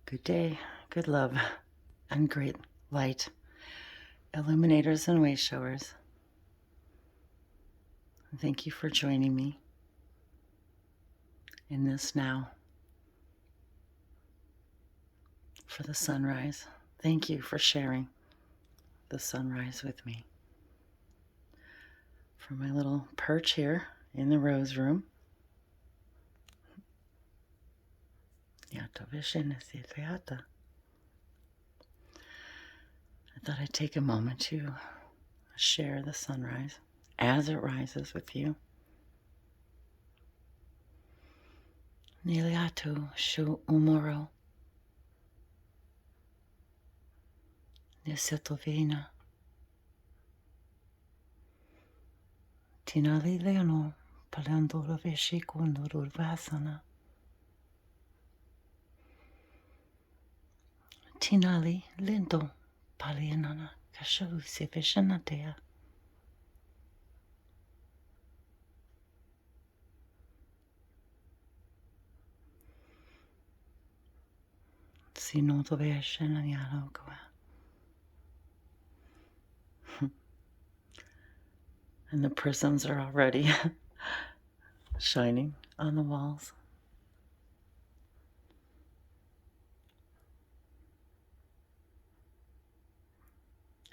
Good day, good love, and great light, illuminators and way showers. Thank you for joining me in this now for the sunrise. Thank you for sharing the sunrise with me. For my little perch here in the rose room. I thought I'd take a moment to share the sunrise as it rises with you. Niliatu shu umoro. Nisetovina. Tinali leono palandoro veshiku nurur vasana. Tinali lento palianana kashavu sefishanatea. Sino to veshananialo goa. And the prisms are already shining on the walls.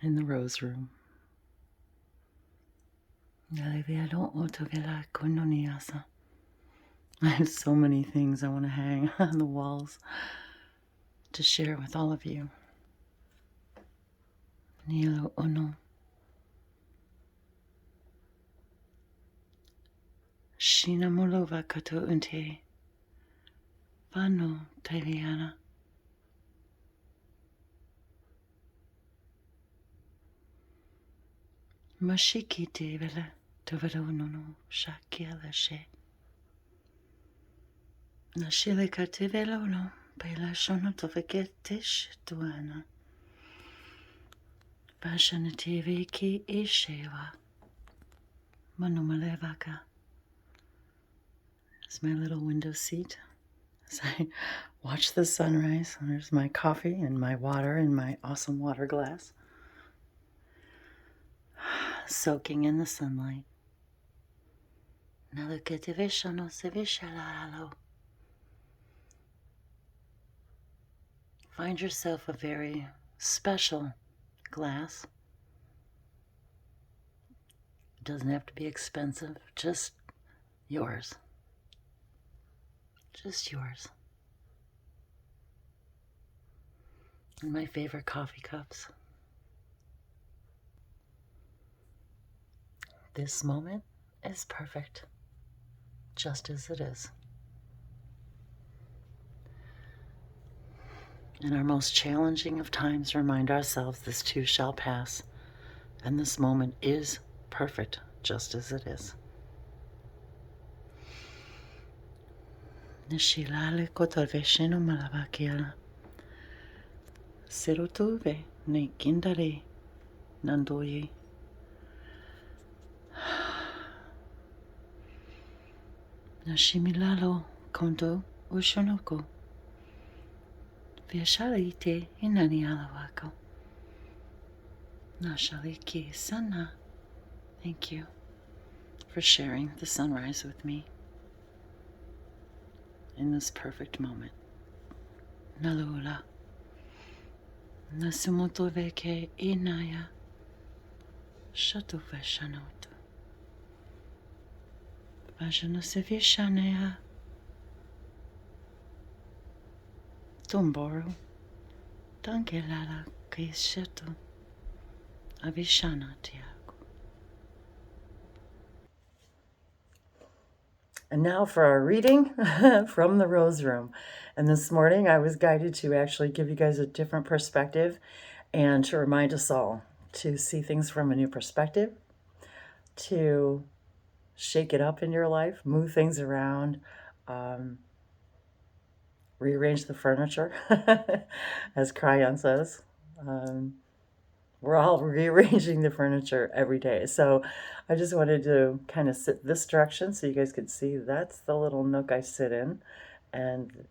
In the rose room. I have so many things I want to hang on the walls to share with all of you. Nilo ono. Shina molova kato unte. Vano teliana. Mashiki te vela toveronono shakiela she. Nashile kate velono pela shono toveketish tuana. Vashana tv ki ishewa. Manomalevaka. It's my little window seat as I watch the sunrise. There's my coffee and my water in my awesome water glass. Soaking in the sunlight. Find yourself a very special glass. It doesn't have to be expensive, just yours. Just yours. And my favorite coffee cups. This moment is perfect, just as it is. In our most challenging of times, remind ourselves this too shall pass, and this moment is perfect, just as it is. Nishilale kotorvesheno malavakiala. Serotuve ne kindare nandoye. Nashimilalo konto ushonoko. Viashalite inani alawako. Nashaliki sana. Thank you for sharing the sunrise with me in this perfect moment. Nalula. Nasumoto veke inaya. Shatuva shanoto. Vajanasevishania. Tomboru. Dangelala kishetu. Avishana tiago. And now for our reading from the Rose Room. And this morning I was guided to actually give you guys a different perspective and to remind us all to see things from a new perspective, to shake it up in your life, move things around, rearrange the furniture, as Cryon says. We're all rearranging the furniture every day. So I just wanted to kind of sit this direction so you guys could see that's the little nook I sit in. And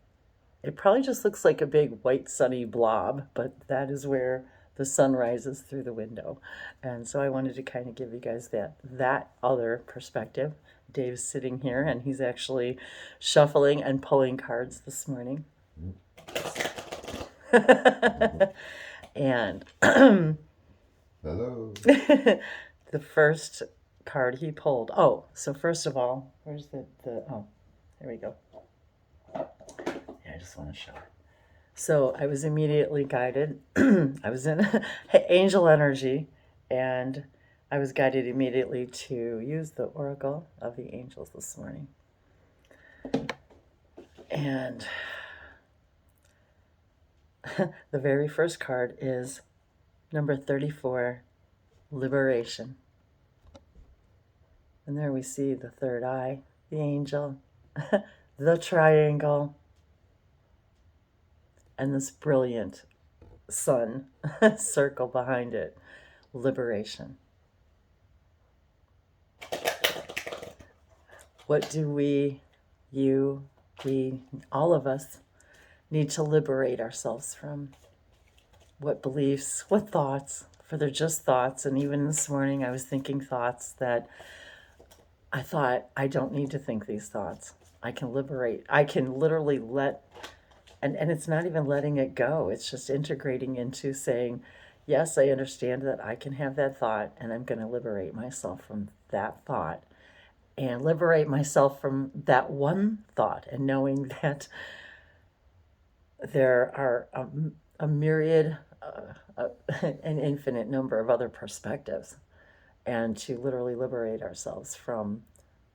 It probably just looks like a big white sunny blob, but that is where the sun rises through the window. And so I wanted to kind of give you guys that other perspective. Dave's sitting here and he's actually shuffling and pulling cards this morning. And Hello. the first card he pulled. Oh, so first of all, where's the oh, there we go. Yeah, I just want to show it. So I was immediately guided. I was in angel energy, and I was guided immediately to use the Oracle of the Angels this morning. And the very first card is number 34, Liberation. And there we see the third eye, the angel, the triangle, and this brilliant sun circle behind it. Liberation. What do we, all of us, need to liberate ourselves from? What beliefs, what thoughts? For they're just thoughts. And even this morning, I was thinking thoughts that I thought, I don't need to think these thoughts. I can liberate. I can literally and it's not even letting it go. It's just integrating into saying, yes, I understand that I can have that thought, and I'm going to liberate myself from that thought and liberate myself from that one thought, and knowing that there are a myriad, an infinite number of other perspectives, and to literally liberate ourselves from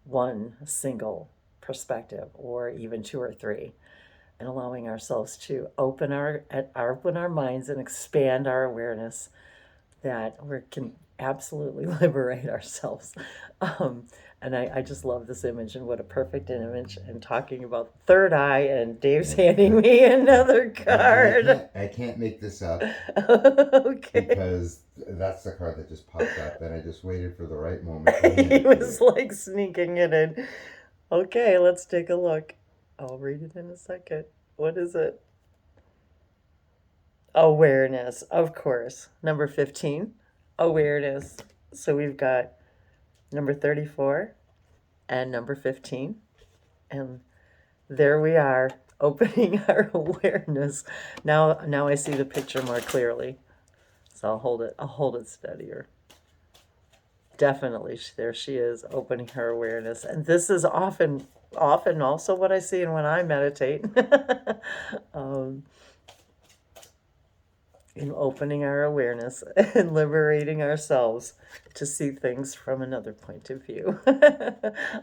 one single perspective or even two or three, and allowing ourselves to open our minds and expand our awareness, that we can absolutely liberate ourselves. And I just love this image, and what a perfect image. And talking about the third eye, and Dave's handing me another card. I can't make this up. Okay. Because that's the card that just popped up, and I just waited for the right moment. He was like sneaking it in. Okay, let's take a look. I'll read it in a second. What is it? Awareness, of course. Number 15, awareness. So we've got number 34 and number 15. And there we are, opening our awareness. Now I see the picture more clearly. So I'll hold it steadier. Definitely, there she is, opening her awareness. And this is often also what I see when I meditate. In opening our awareness and liberating ourselves to see things from another point of view.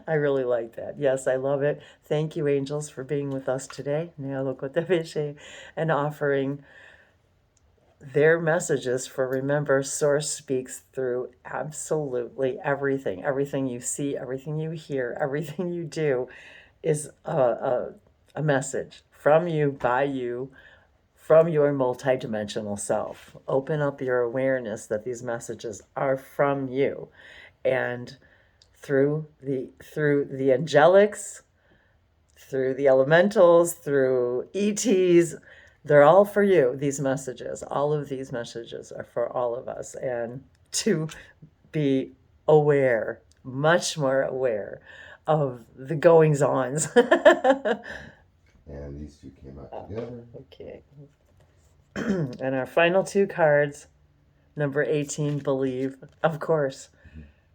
I really like that. Yes, I love it. Thank you, angels, for being with us today. And offering their messages. For remember, Source speaks through absolutely everything. Everything you see, everything you hear, everything you do is a message from you, by you, from your multidimensional self. Open up your awareness that these messages are from you, and through the angelics, through the elementals, through ETs, they're all for you. These messages, all of these messages are for all of us, and to be aware, much more aware of the goings ons. And these two came out together. Okay. And our final two cards, number 18, believe, of course.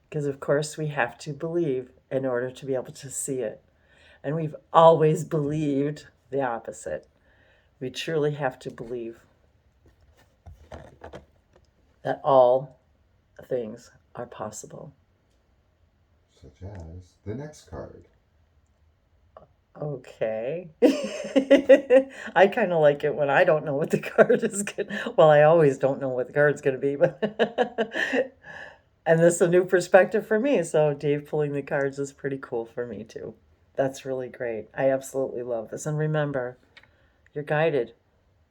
Because, of course, we have to believe in order to be able to see it. And we've always believed the opposite. We truly have to believe that all things are possible. Such as the next card. Okay. I kind of like it when I don't know what the card is going to... Well, I always don't know what the card's going to be, but... And this is a new perspective for me, so Dave pulling the cards is pretty cool for me, too. That's really great. I absolutely love this. And remember, you're guided.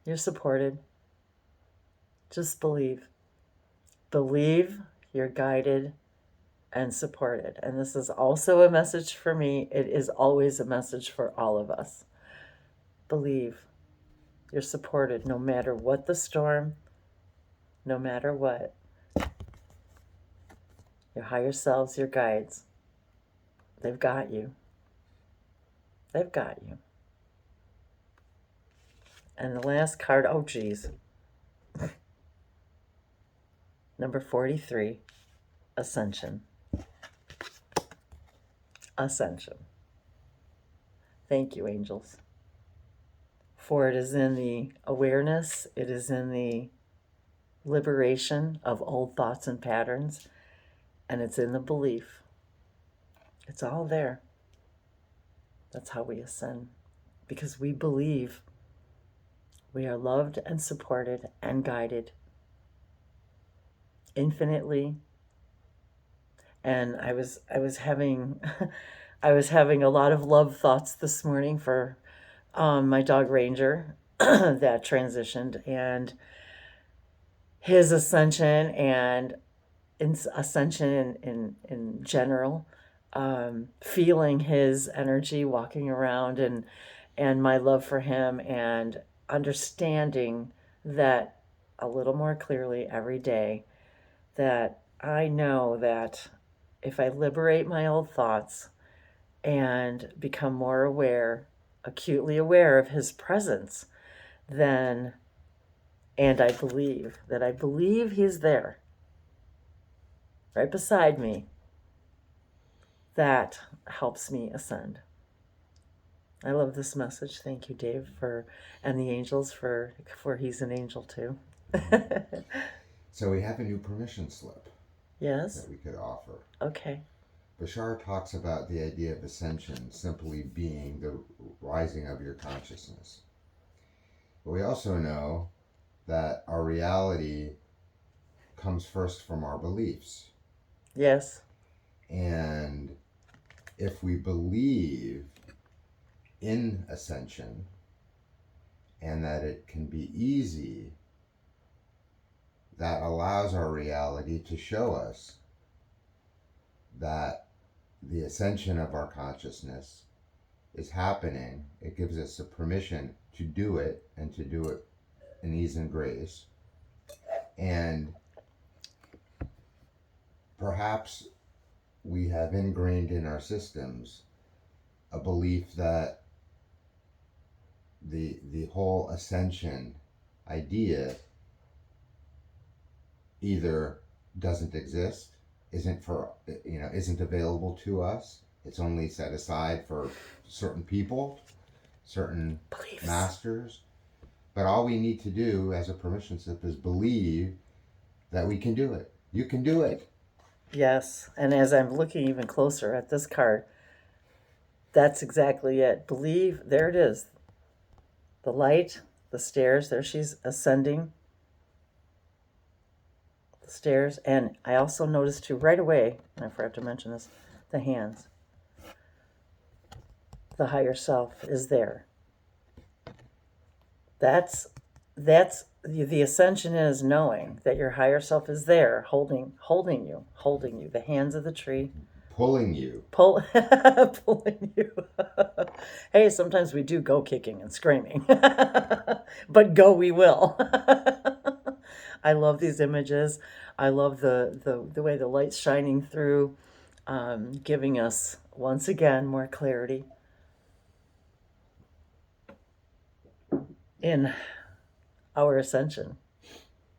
You're supported. Just believe. Believe you're guided and supported. And this is also a message for me. It is always a message for all of us. Believe you're supported no matter what the storm, no matter what. Your higher selves, your guides, they've got you. They've got you. And the last card, oh geez. Number 43, Ascension. Ascension. Thank you, angels. For it is in the awareness, it is in the liberation of old thoughts and patterns, and it's in the belief. It's all there. That's how we ascend, because we believe we are loved and supported and guided infinitely. And I was having I was having a lot of love thoughts this morning for my dog Ranger that transitioned, and his ascension, and ascension in general, feeling his energy walking around, and my love for him, and understanding that a little more clearly every day, that I know that if I liberate my old thoughts and become more aware, acutely aware of his presence, then, and I believe he's there, right beside me, that helps me ascend. I love this message. Thank you, Dave, and the angels for he's an angel too. So we have a new permission slip Yes. that we could offer. Okay. Bashar talks about the idea of ascension simply being the rising of your consciousness. But we also know that our reality comes first from our beliefs. Yes. And if we believe in ascension and that it can be easy, that allows our reality to show us that the ascension of our consciousness is happening. It gives us a permission to do it, and to do it in ease and grace. And perhaps we have ingrained in our systems a belief that the whole ascension idea either doesn't exist, isn't available to us. It's only set aside for certain people, certain Beliefs. masters. But all we need to do as a permission slip is believe that we can do it. You can do it. Yes. And as I'm looking even closer at this card, that's exactly it. Believe, there it is. The light, the stairs, there she's ascending the stairs. And I also noticed too right away, and I forgot to mention this, the hands. The higher self is there. That's the ascension is knowing that your higher self is there, holding you, the hands of the tree, Pulling you. pulling you. Hey, sometimes we do go kicking and screaming, but go we will. I love these images. I love the way the light's shining through, giving us once again more clarity in our ascension.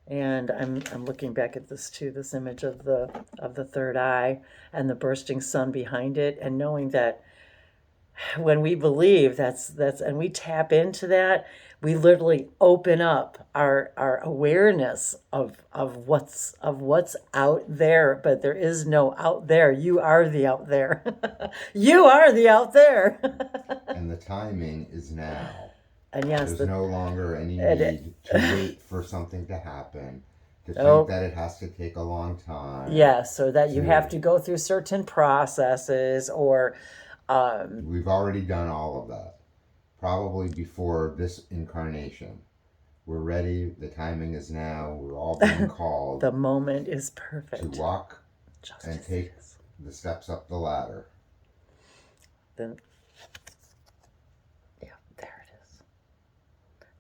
And I'm looking back at this too, this image of the third eye and the bursting sun behind it, and knowing that when we believe that's and we tap into that, we literally open up our awareness of what's out there. But there is no out there. You are the out there. You are the out there. And the timing is now. And yes, there's no longer any need to wait for something to happen, to Nope. think that it has to take a long time. Yes, or that you have to go through certain processes, or We've already done all of that, probably before this incarnation. We're ready. The timing is now. We're all being called the moment is perfect to walk just and as take it is. the steps up the ladder. Then, yeah, there it is.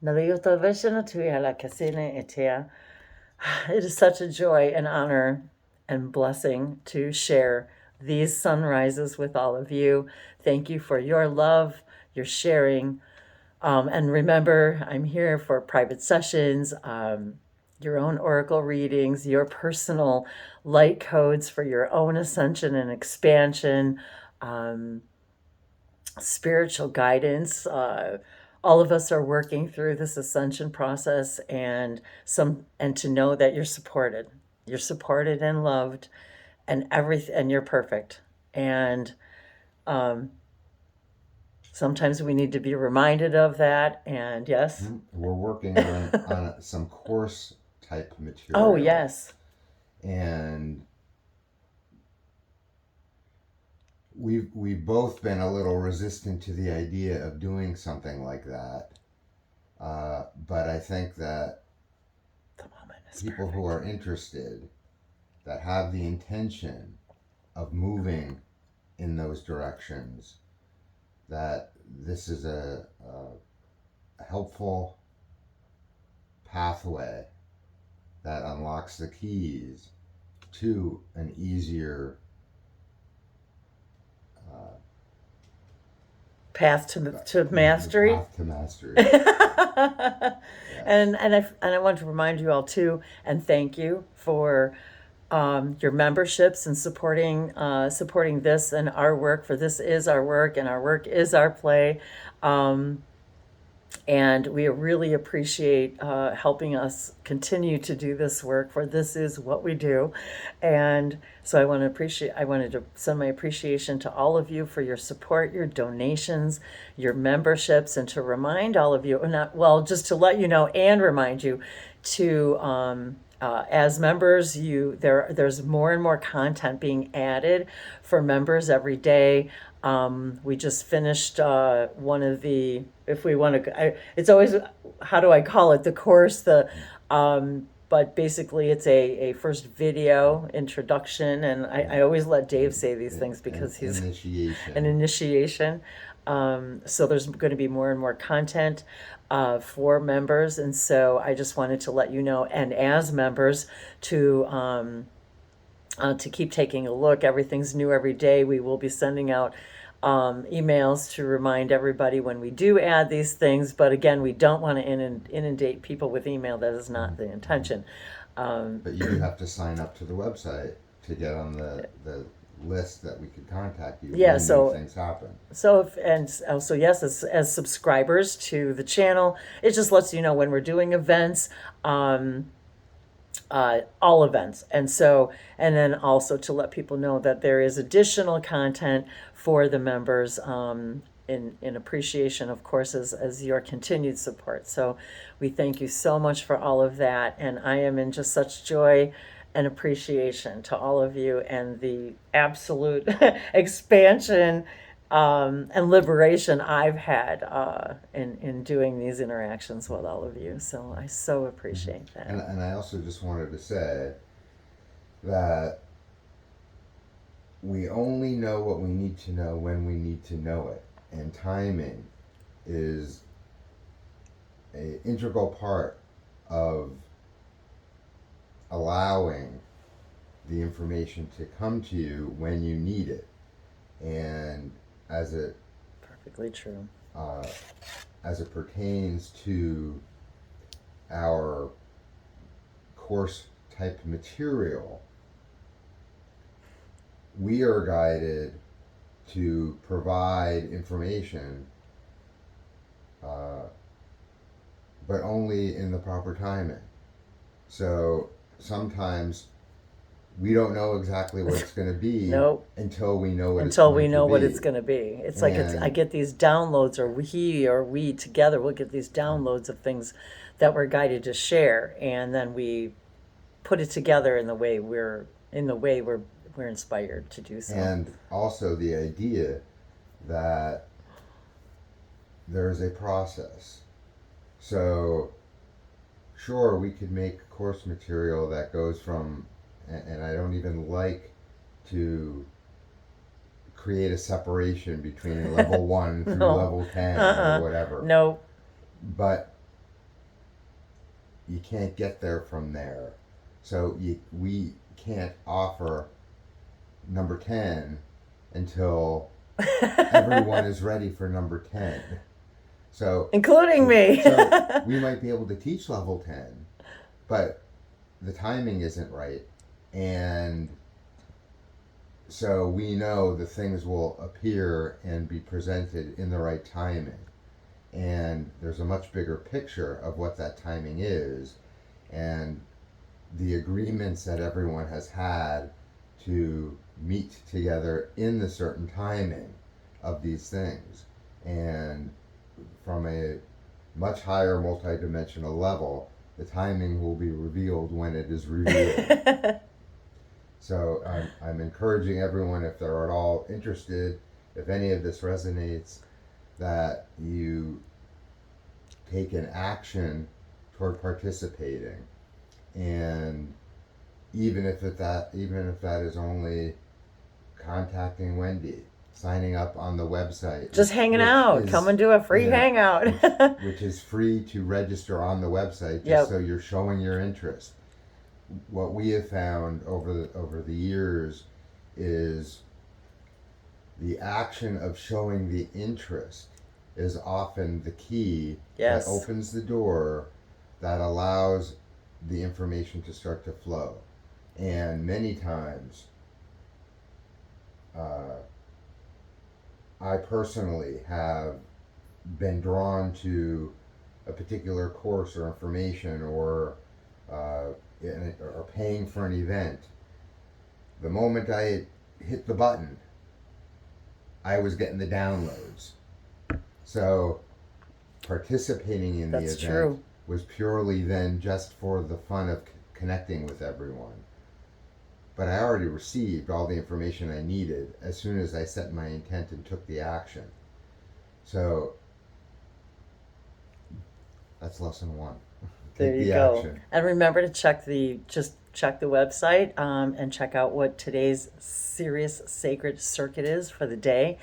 It is such a joy and honor and blessing to share these sunrises with all of you. Thank you for your love, your sharing. And remember, I'm here for private sessions, your own oracle readings, your personal light codes for your own ascension and expansion, um, spiritual guidance. All of us are working through this ascension process, and to know that you're supported. You're supported and loved, and everything, and you're perfect. And um, sometimes we need to be reminded of that. And yes. We're working on some course type Oh, material, yes. and we've both been a little resistant to the idea of doing something like that. But I think that The moment is people who perfect. are interested, that have the intention of moving in those directions, that this is a helpful pathway that unlocks the keys to an easier uh, Path to mastery. path to mastery. and Yes. I want to remind you all too, and thank you for your memberships and supporting this and our work. For this is our work, and our work is our play. Um, and we really appreciate helping us continue to do this work, for this is what we do. And so I wanted to send my appreciation to all of you for your support, your donations, your memberships, and to remind all of you, not well, just to let you know and remind you to as members, there's more and more content being added for members every day. We just finished one of the, if we want to, it's always, how do I call it? The course, but basically it's a first video introduction. And I always let Dave say these things An because he's an initiation. initiation. So there's going to be more and more content for members. And so I just wanted to let you know, and as members, to keep taking a look. Everything's new every day. We will be sending out emails to remind everybody when we do add these things. But again, we don't want to inundate people with email. That is not the intention. But you do have to sign up to the website to get on the list that we could contact you Yeah, when new so things happen. so yes, as subscribers to the channel, it just lets you know when we're doing events, all events. And then also to let people know that there is additional content for the members, in appreciation, of course, as your continued support. So we thank you so much for all of that. And I am in just such joy and appreciation to all of you, and the absolute expansion and liberation I've had in doing these interactions with all of you. So I so appreciate that. And I also just wanted to say that we only know what we need to know when we need to know it, and timing is an integral part of allowing the information to come to you when you need it. And as it Perfectly true. uh, as it pertains to our course type material, we are guided to provide information, uh, but only in the proper timing. So sometimes we don't know exactly what it's going to be Nope. until we know what it's Until we going to know what be. it's going to be. It's like I And get these downloads, or we together will get these downloads of things that we're guided to share, and then we put it together in the way we're inspired to do so. and also the idea that there's a process. So sure, we could make course material that goes from, and I don't even like to create a separation between level 1 through No. level 10 or Uh-uh. whatever. No. But you can't get there from there. So we can't offer number 10 until everyone is ready for number 10. So, including me. So we might be able to teach level 10, but the timing isn't right. And so we know the things will appear and be presented in the right timing. And there's a much bigger picture of what that timing is, and the agreements that everyone has had to meet together in the certain timing of these things. And from a much higher multidimensional level, the timing will be revealed when it is revealed. So I'm encouraging everyone, if they're at all interested, if any of this resonates, that you take an action toward participating. And even if that is only contacting Wendy, signing up on the website, just hanging out, come and do a free hangout, which is free to register on the website, just Yep. so you're showing your interest. What we have found over the years is the action of showing the interest is often the key Yes. that opens the door, that allows the information to start to flow. And many times, I personally have been drawn to a particular course or information, or paying for an event. The moment I hit the button, I was getting the downloads. So participating in That's the event true. was purely then just for the fun of connecting with everyone. But I already received all the information I needed as soon as I set my intent and took the action. So that's lesson 1. There Take you the go. action. And remember to check the website, and check out what today's serious sacred circuit is for the day.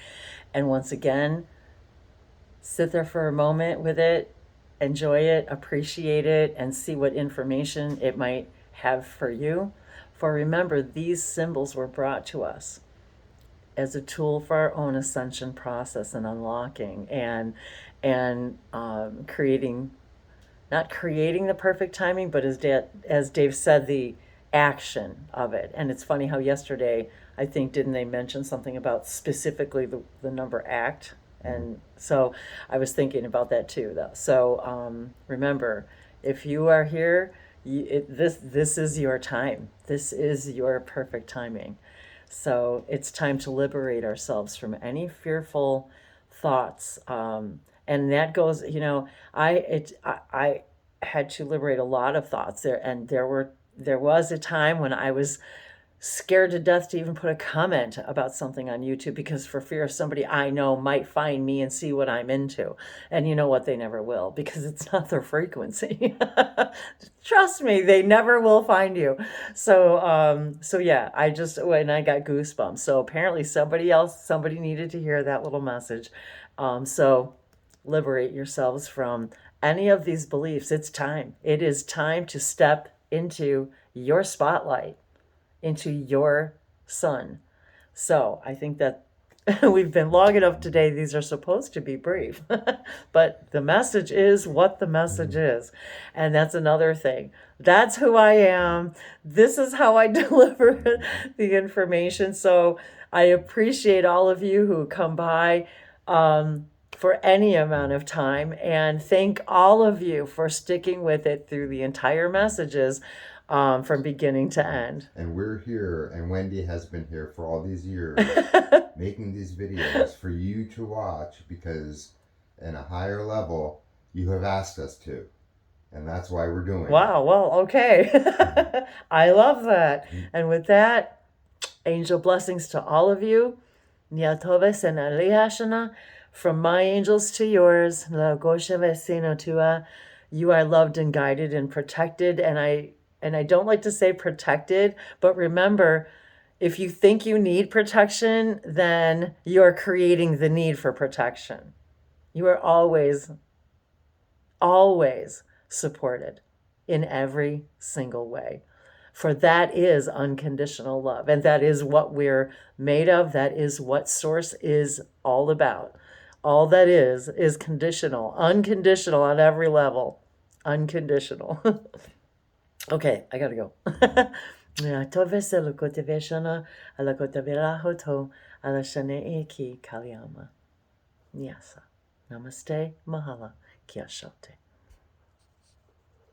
And once again, sit there for a moment with it, enjoy it, appreciate it, and see what information it might have for you. For remember, these symbols were brought to us as a tool for our own ascension process and unlocking, and creating, not creating the perfect timing, but as Dave said, the action of it. And it's funny how yesterday, I think, didn't they mention something about specifically the number act? And so I was thinking about that too, though. So remember, if you are here, this is your time. This is your perfect timing. So it's time to liberate ourselves from any fearful thoughts. And that goes, I had to liberate a lot of thoughts there, and there was a time when I was scared to death to even put a comment about something on YouTube, because for fear of somebody I know might find me and see what I'm into. And you know what? They never will, because it's not their frequency. Trust me, they never will find you. So yeah, when I got goosebumps. So apparently somebody needed to hear that little message. So liberate yourselves from any of these beliefs. It's time. It is time to step into your spotlight, into your sun. So I think that we've been long enough today. These are supposed to be brief, but the message is what the message is. And that's another thing. That's who I am. This is how I deliver the information. So I appreciate all of you who come by for any amount of time, and thank all of you for sticking with it through the entire messages, from beginning to end. And we're here, and Wendy has been here for all these years, making these videos for you to watch, because in a higher level, you have asked us to. And that's why we're doing Wow, well, okay. I love that. And with that, angel blessings to all of you. Niatoves and Alihashana, from my angels to yours. La Gosha Vesino Tua. You are loved and guided and protected. And I don't like to say protected, but remember, if you think you need protection, then you're creating the need for protection. You are always, always supported. in every single way. For that is unconditional love. And that is what we're made of. That is what Source is all about. All that is conditional, unconditional on every level. Unconditional. Okay, I gotta go. Tove se lukote veshana, alakote velahoto, alashane eki kalyama. Nyasa. Namaste, mahala, kiashote.